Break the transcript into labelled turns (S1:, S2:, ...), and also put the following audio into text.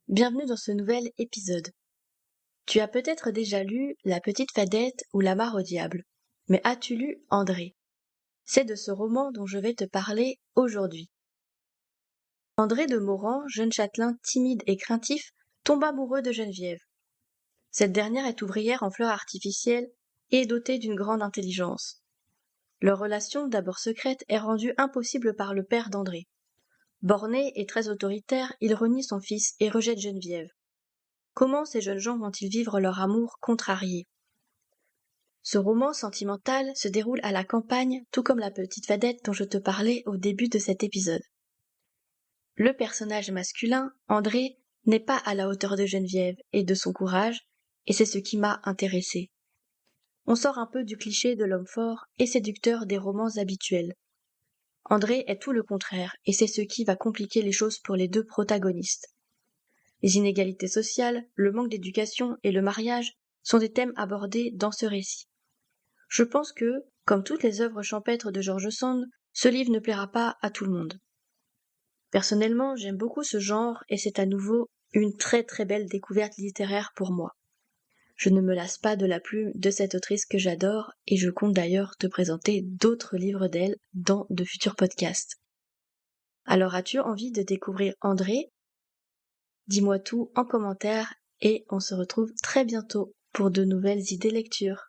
S1: Bienvenue dans ce nouvel épisode. Tu as peut-être déjà lu La Petite Fadette ou La Mare au diable, mais as-tu lu André? C'est de ce roman dont je vais te parler aujourd'hui. André de Mauran, jeune châtelain timide et craintif, tombe amoureux de Geneviève. Cette dernière est ouvrière en fleurs artificielles et dotée d'une grande intelligence. Leur relation, d'abord secrète, est rendue impossible par le père d'André. Borné et très autoritaire, il renie son fils et rejette Geneviève. Comment ces jeunes gens vont-ils vivre leur amour contrarié? Ce roman sentimental se déroule à la campagne, tout comme La Petite Fadette dont je te parlais au début de cet épisode. Le personnage masculin, André, n'est pas à la hauteur de Geneviève et de son courage, et c'est ce qui m'a intéressée. On sort un peu du cliché de l'homme fort et séducteur des romans habituels. André est tout le contraire, et c'est ce qui va compliquer les choses pour les deux protagonistes. Les inégalités sociales, le manque d'éducation et le mariage sont des thèmes abordés dans ce récit. Je pense que, comme toutes les œuvres champêtres de George Sand, ce livre ne plaira pas à tout le monde. Personnellement, j'aime beaucoup ce genre et c'est à nouveau une très très belle découverte littéraire pour moi. Je ne me lasse pas de la plume de cette autrice que j'adore et je compte d'ailleurs te présenter d'autres livres d'elle dans de futurs podcasts. Alors as-tu envie de découvrir André? Dis-moi tout en commentaire et on se retrouve très bientôt pour de nouvelles idées lecture.